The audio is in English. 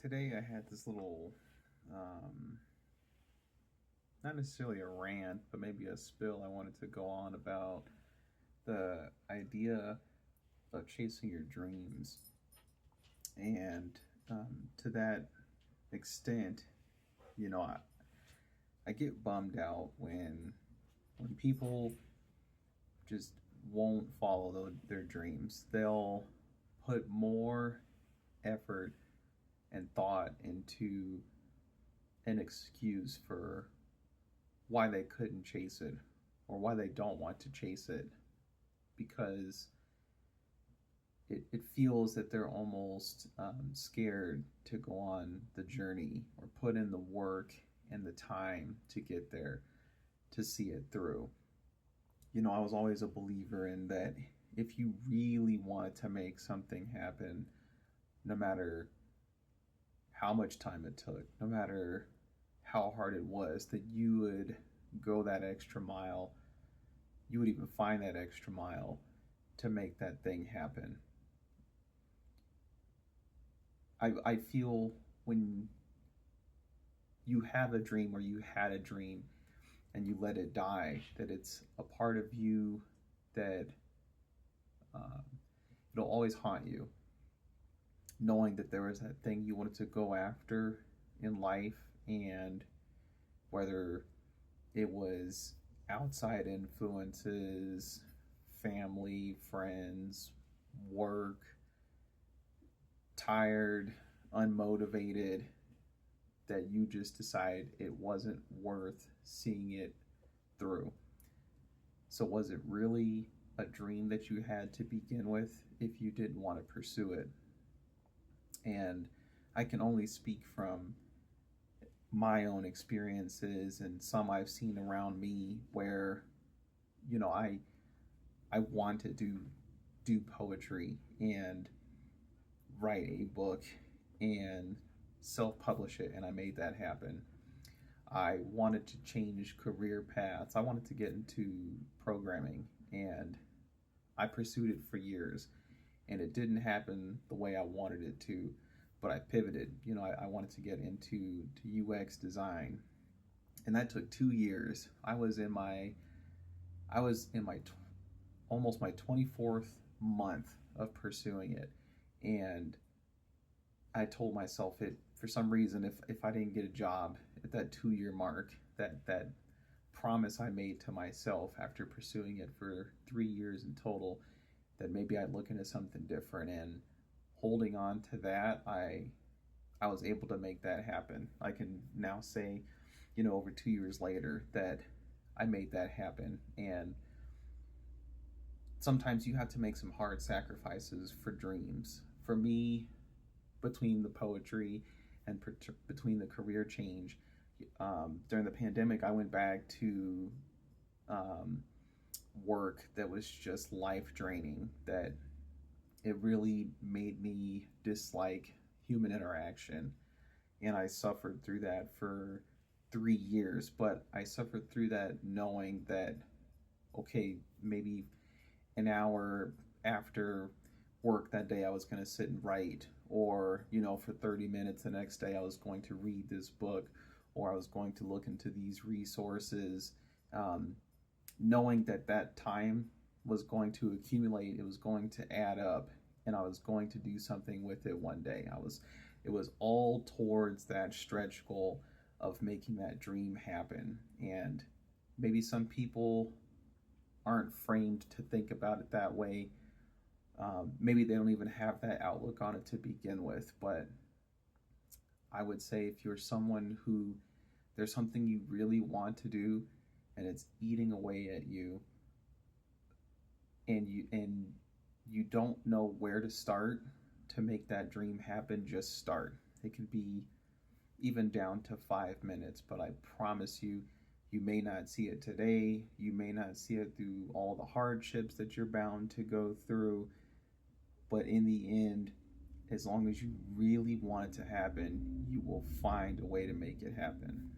Today I had this little, um, not necessarily a rant, but maybe a spill I wanted to go on about the idea of chasing your dreams. And to that extent, you know, I get bummed out when people just won't follow their dreams. They'll put more effort and thought into an excuse for why they couldn't chase it or why they don't want to chase it because it feels that they're almost scared to go on the journey or put in the work and the time to get there to see it through. I was always a believer in that if you really wanted to make something happen, no matter how much time it took, no matter how hard it was, that you would go that extra mile. You would even find that extra mile to make that thing happen. I feel when you have a dream or you had a dream and you let it die, that it's a part of you that uh, it'll always haunt you, knowing that there was that thing you wanted to go after in life, and whether it was outside influences, family, friends, work, tired, unmotivated, that you just decide it wasn't worth seeing it through. So, was it really a dream that you had to begin with if you didn't want to pursue it? And I can only speak from my own experiences and some I've seen around me where, I want to do poetry and write a book and self-publish it, and I made that happen. I wanted to change career paths. I wanted to get into programming, and I pursued it for years, and it didn't happen the way I wanted it to. But I pivoted. I wanted to get into UX design, and that took 2 years. I was in my almost my 24th month of pursuing it, and I told myself, it for some reason, if I didn't get a job at that 2 year mark, that promise I made to myself after pursuing it for 3 years in total, that maybe I'd look into something different. And holding on to that, I was able to make that happen. I can now say, over 2 years later, that I made that happen. And sometimes you have to make some hard sacrifices for dreams. For me, between the poetry and between the career change, during the pandemic, I went back to work that was just life draining, that it really made me dislike human interaction. And I suffered through that for 3 years, but I suffered through that knowing that, okay, maybe an hour after work that day I was going to sit and write, or for 30 minutes the next day I was going to read this book, or I was going to look into these resources, knowing that time was going to accumulate, it was going to add up, and I was going to do something with it one day. It was all towards that stretch goal of making that dream happen. And maybe some people aren't framed to think about it that way. Maybe they don't even have that outlook on it to begin with. But I would say, if you're someone who there's something you really want to do and it's eating away at you, and you don't know where to start to make that dream happen, just start. It could be even down to 5 minutes, but I promise you, you may not see it today. You may not see it through all the hardships that you're bound to go through. But in the end, as long as you really want it to happen, you will find a way to make it happen.